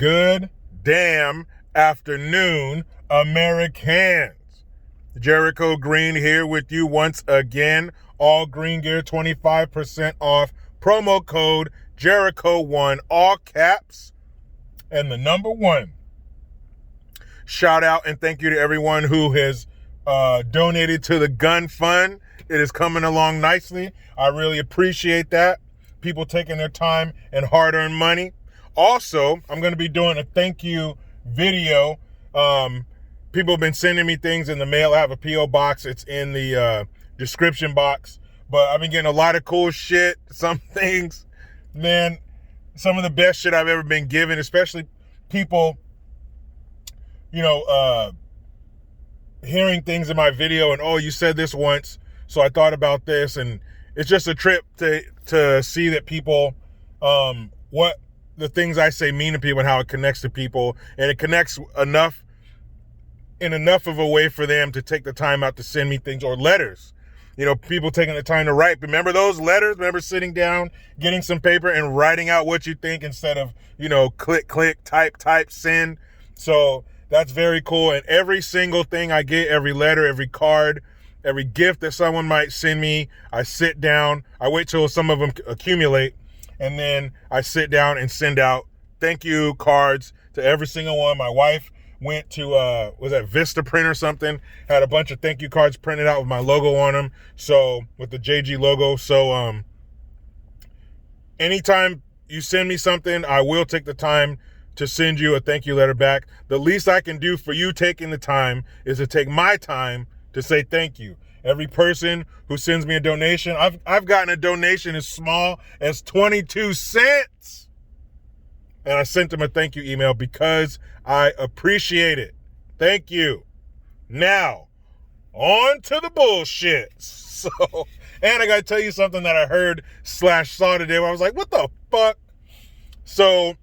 Good damn afternoon, Americans. Jericho Green here with you once again. All green gear 25% off. Promo code Jericho1, all caps. And the number one. Shout out and thank you to everyone who has donated to the gun fund. It is coming along nicely. I really appreciate that. People taking their time and hard-earned money. Also, I'm going to be doing a thank you video. People have been sending me things in the mail. I have a P.O. box. It's in the description box. But I've been getting a lot of cool shit. Some things, man, some of the best shit I've ever been given, especially people, hearing things in my video and, oh, you said this once, so I thought about this. And it's just a trip to see that people, what the things I say mean to people and how it connects to people. And it connects enough of a way for them to take the time out to send me things, or letters. People taking the time to write. Remember those letters? Remember sitting down, getting some paper and writing out what you think instead of, click, type, send. So that's very cool. And every single thing I get, every letter, every card, every gift that someone might send me, I sit down, I wait till some of them accumulate, and then I sit down and send out thank you cards to every single one. My wife went to, was that Vistaprint or something, had a bunch of thank you cards printed out with my logo on them, so, with the JG logo. So, anytime you send me something, I will take the time to send you a thank you letter back. The least I can do for you taking the time is to take my time to say thank you. Every person who sends me a donation, I've gotten a donation as small as 22 cents. And I sent them a thank you email because I appreciate it. Thank you. Now, on to the bullshit. So, and I got to tell you something that I heard / saw today where I was like, what the fuck? So,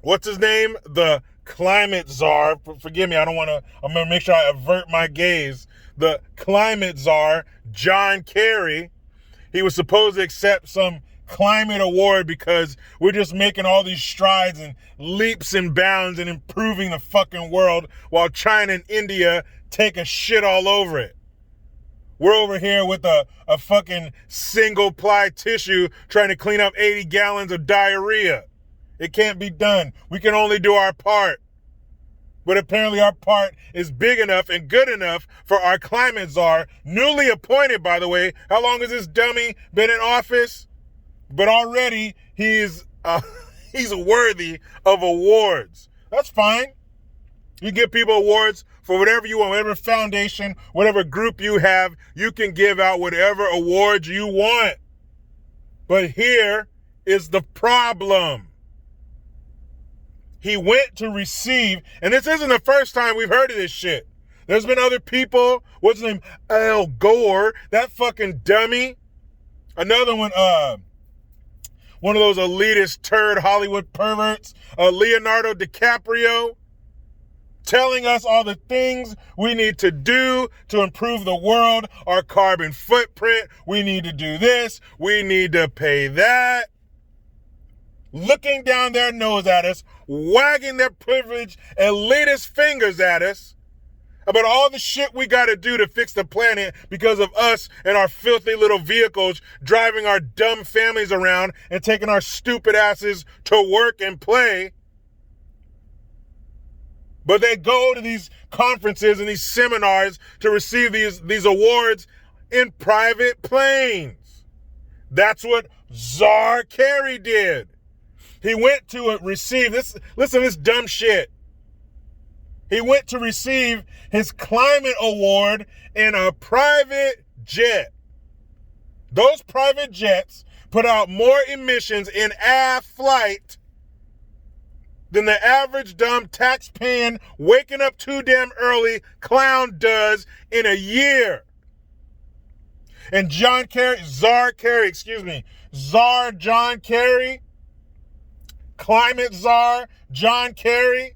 what's his name? The climate czar. Forgive me, I'm going to make sure I avert my gaze. The climate czar, Czar Kerry, he was supposed to accept some climate award because we're just making all these strides and leaps and bounds and improving the fucking world while China and India take a shit all over it. We're over here with a fucking single ply tissue trying to clean up 80 gallons of diarrhea. It can't be done. We can only do our part. But apparently our part is big enough and good enough for our climate czar, newly appointed, by the way. How long has this dummy been in office? But already he's worthy of awards. That's fine. You give people awards for whatever you want, whatever foundation, whatever group you have, you can give out whatever awards you want. But here is the problem. He went to receive, and this isn't the first time we've heard of this shit. There's been other people. What's his name? Al Gore, that fucking dummy. Another one, one of those elitist turd Hollywood perverts, Leonardo DiCaprio, telling us all the things we need to do to improve the world, our carbon footprint. We need to do this. We need to pay that. Looking down their nose at us, wagging their privileged elitist fingers at us about all the shit we got to do to fix the planet because of us and our filthy little vehicles driving our dumb families around and taking our stupid asses to work and play. But they go to these conferences and these seminars to receive these awards in private planes. That's what Czar Kerry did. He went to receive this. Listen to this dumb shit. He went to receive his climate award in a private jet. Those private jets put out more emissions in air flight than the average dumb tax-paying, waking up too damn early clown does in a year. And Czar John Kerry, climate czar Czar Kerry,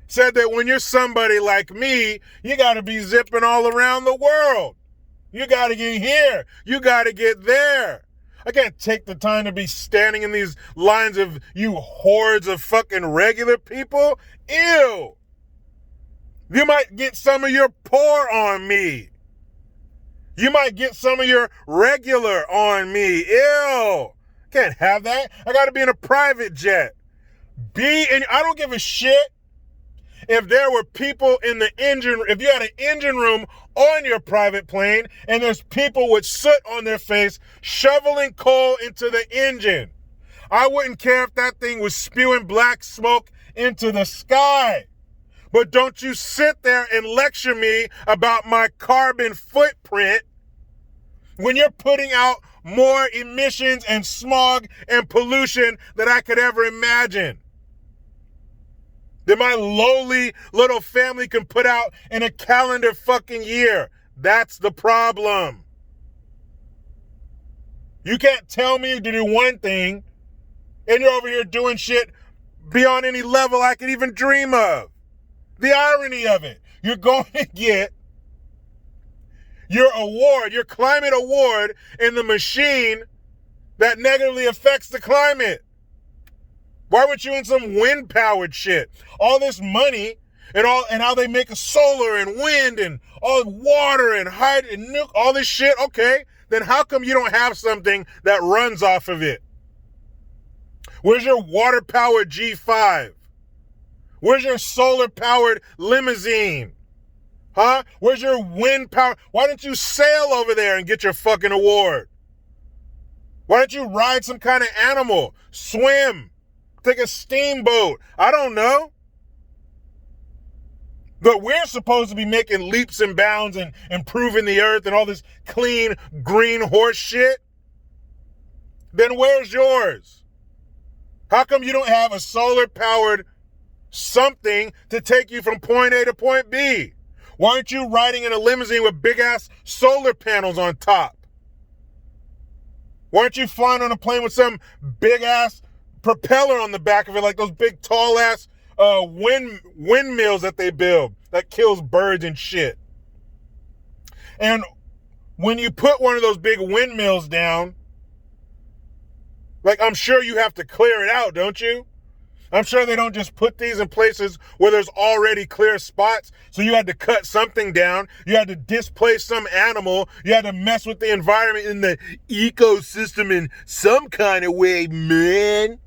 said that when you're somebody like me, you got to be zipping all around the world. You got to get here. You got to get there. I can't take the time to be standing in these lines of you hordes of fucking regular people. Ew. You might get some of your poor on me. You might get some of your regular on me. Ew. Can't have that. I got to be in a private jet. I don't give a shit if there were people in the engine, if you had an engine room on your private plane and there's people with soot on their face shoveling coal into the engine. I wouldn't care if that thing was spewing black smoke into the sky. But don't you sit there and lecture me about my carbon footprint when you're putting out more emissions and smog and pollution than I could ever imagine. That my lowly little family can put out in a calendar fucking year. That's the problem. You can't tell me to do one thing and you're over here doing shit beyond any level I could even dream of. The irony of it, you're going to get your award, your climate award in the machine that negatively affects the climate. Why weren't you in some wind-powered shit? All this money and how they make solar and wind and all water and hydrogen and nuke, all this shit, okay, then how come you don't have something that runs off of it? Where's your water-powered G5? Where's your solar-powered limousine? Huh? Where's your wind power? Why don't you sail over there and get your fucking award? Why don't you ride some kind of animal? Swim? Take a steamboat? I don't know. But we're supposed to be making leaps and bounds and improving the earth and all this clean, green horse shit. Then where's yours? How come you don't have a solar-powered something to take you from point A to point B? Why aren't you riding in a limousine with big-ass solar panels on top? Why aren't you flying on a plane with some big-ass propeller on the back of it, like those big, tall-ass windmills that they build that kills birds and shit? And when you put one of those big windmills down, like, I'm sure you have to clear it out, don't you? I'm sure they don't just put these in places where there's already clear spots. So you had to cut something down. You had to displace some animal. You had to mess with the environment in the ecosystem in some kind of way, man.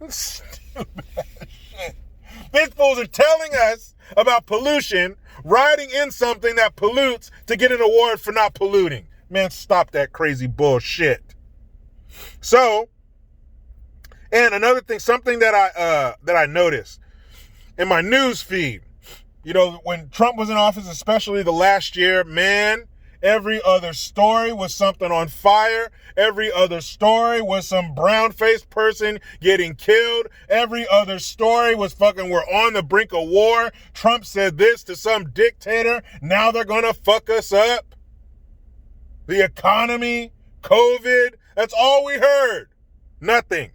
Stupid shit. These fools are telling us about pollution, riding in something that pollutes to get an award for not polluting. Man, stop that crazy bullshit. So, and another thing, something that I noticed in my news feed, you know, when Trump was in office, especially the last year, man, every other story was something on fire. Every other story was some brown-faced person getting killed. Every other story was fucking, we're on the brink of war. Trump said this to some dictator. Now they're gonna fuck us up. The economy, COVID, that's all we heard. Nothing.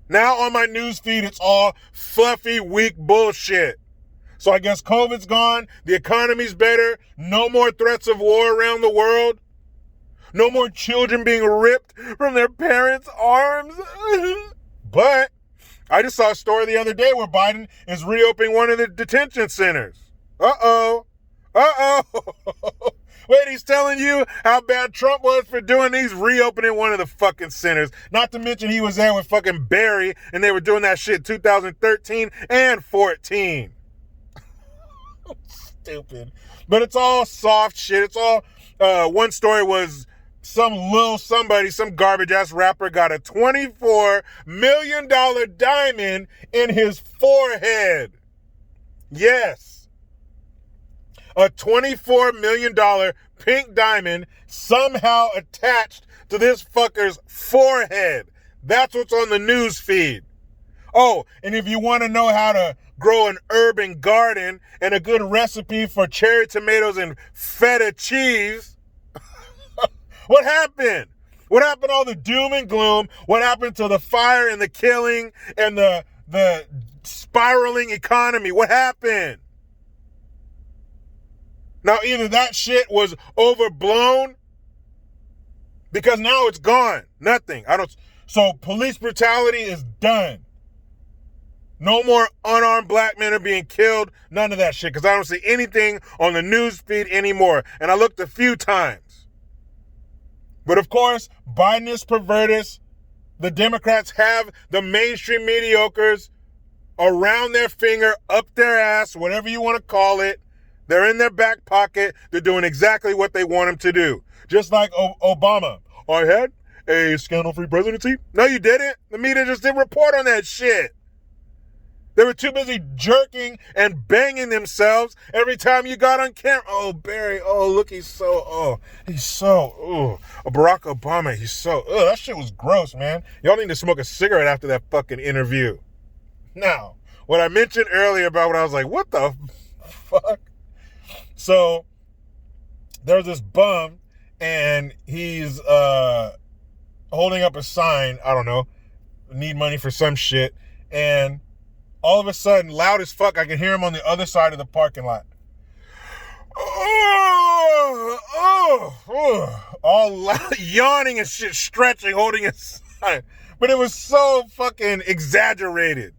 Now on my news feed, it's all fluffy, weak bullshit. So I guess COVID's gone. The economy's better. No more threats of war around the world. No more children being ripped from their parents' arms. But I just saw a story the other day where Biden is reopening one of the detention centers. Uh-oh. Wait, he's telling you how bad Trump was for doing these, reopening one of the fucking centers. Not to mention he was there with fucking Barry, and they were doing that shit 2013 and 14. Stupid. But it's all soft shit. It's all, one story was some garbage ass rapper got a $24 million diamond in his forehead. Yes. A $24 million pink diamond somehow attached to this fucker's forehead. That's what's on the news feed. Oh, and if you want to know how to grow an urban garden and a good recipe for cherry tomatoes and feta cheese, what happened? What happened to all the doom and gloom? What happened to the fire and the killing and the spiraling economy? What happened? Now, either that shit was overblown, Because now it's gone. Nothing. So police brutality is done. No more unarmed black men are being killed. None of that shit. Because I don't see anything on the news feed anymore. And I looked a few times. But of course, Biden is perverted. The Democrats have the mainstream mediocres around their finger, up their ass, whatever you want to call it. They're in their back pocket. They're doing exactly what they want them to do. Just like Obama. I had a scandal-free presidency. No, you didn't. The media just didn't report on that shit. They were too busy jerking and banging themselves every time you got on camera. Oh, Barry. Oh, look, Barack Obama. That shit was gross, man. Y'all need to smoke a cigarette after that fucking interview. Now, what I mentioned earlier about when I was like, what the fuck? So, there was this bum, and he's holding up a sign, I don't know, need money for some shit, and all of a sudden, loud as fuck, I can hear him on the other side of the parking lot. All loud, yawning and shit, stretching, holding a sign. But it was so fucking exaggerated.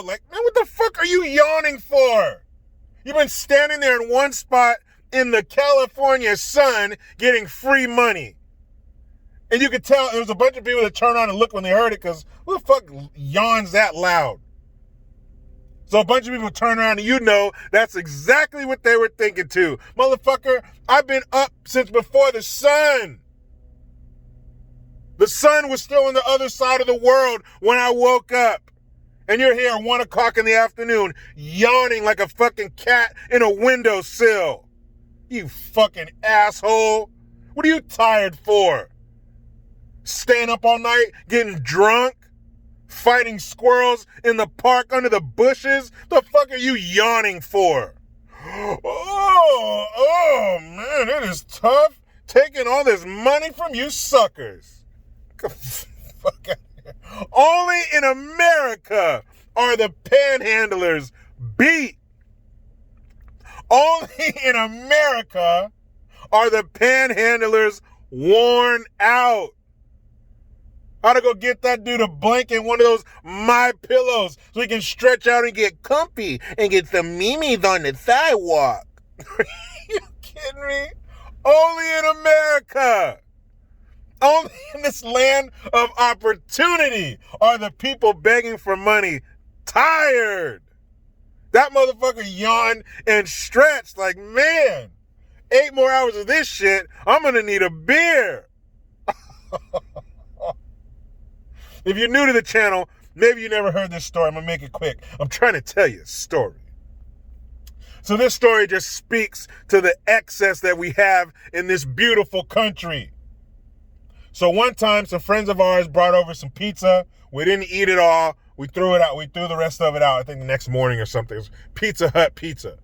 Like, man, what the fuck are you yawning for? You've been standing there in one spot in the California sun getting free money. And you could tell there was a bunch of people that turned on and looked when they heard it, because who the fuck yawns that loud? So a bunch of people turned around, and you know that's exactly what they were thinking too. Motherfucker, I've been up since before the sun. The sun was still on the other side of the world when I woke up. And you're here at 1 o'clock in the afternoon, yawning like a fucking cat in a windowsill. You fucking asshole. What are you tired for? Staying up all night, getting drunk, fighting squirrels in the park under the bushes? The fuck are you yawning for? Oh man, it is tough taking all this money from you suckers. Fuck out here. Only in America are the panhandlers beat. Only in America are the panhandlers worn out. I ought to go get that dude a blanket, one of those My Pillows, so he can stretch out and get comfy and get some memes on the sidewalk. Are you kidding me? Only in America. Only in this land of opportunity are the people begging for money tired. That motherfucker yawned and stretched like, man, 8 more hours of this shit, I'm going to need a beer. If you're new to the channel, maybe you never heard this story. I'm going to make it quick. I'm trying to tell you a story. So this story just speaks to the excess that we have in this beautiful country. So one time, some friends of ours brought over some pizza. We didn't eat it all. We threw it out. We threw the rest of it out, I think the next morning or something. It was Pizza Hut pizza.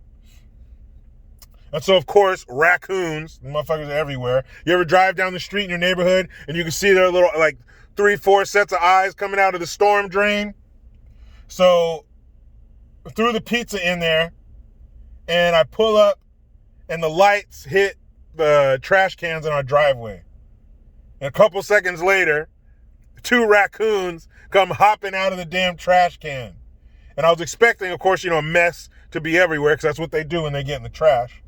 And so, of course, raccoons, the motherfuckers are everywhere. You ever drive down the street in your neighborhood and you can see their little, like, 3-4 sets of eyes coming out of the storm drain? So, I threw the pizza in there, and I pull up, and the lights hit the trash cans in our driveway. And a couple seconds later, 2 raccoons come hopping out of the damn trash can. And I was expecting, of course, a mess to be everywhere, because that's what they do when they get in the trash.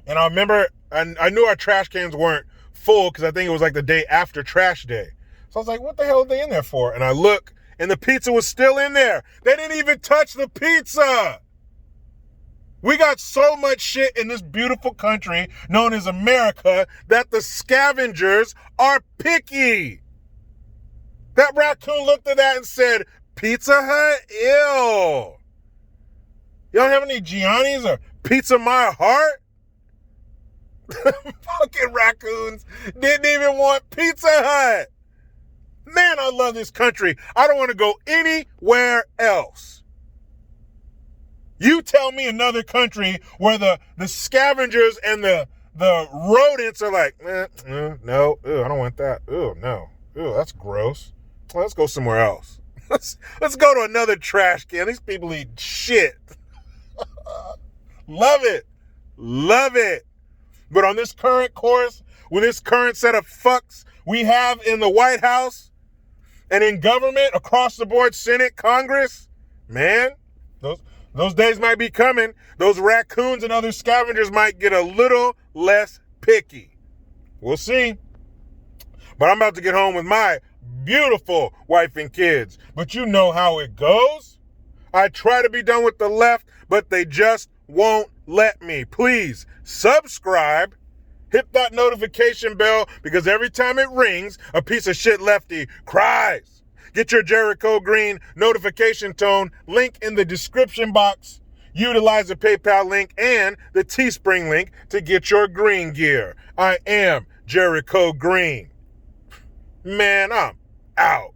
And I remember, I knew our trash cans weren't full, because I think it was like the day after trash day. So I was like, what the hell are they in there for? And I look, and the pizza was still in there. They didn't even touch the pizza. We got so much shit in this beautiful country known as America that the scavengers are picky. That raccoon looked at that and said, Pizza Hut? Ew. You don't have any Gianni's or Pizza My Heart? Fucking raccoons didn't even want Pizza Hut. Man, I love this country. I don't want to go anywhere else. You tell me another country where the scavengers and the rodents are like, no, ew, I don't want that. Ew, no. Ew, that's gross. Well, let's go somewhere else. Let's go to another trash can. These people eat shit. Love it. Love it. But on this current course, with this current set of fucks we have in the White House and in government, across the board, Senate, Congress, man, those days might be coming. Those raccoons and other scavengers might get a little less picky. We'll see. But I'm about to get home with my beautiful wife and kids. But you know how it goes. I try to be done with the left, but they just won't let me. Please subscribe. Hit that notification bell, because every time it rings, a piece of shit lefty cries. Get your Jericho Green notification tone, link in the description box. Utilize the PayPal link and the Teespring link to get your green gear. I am Jericho Green. Man, I'm out.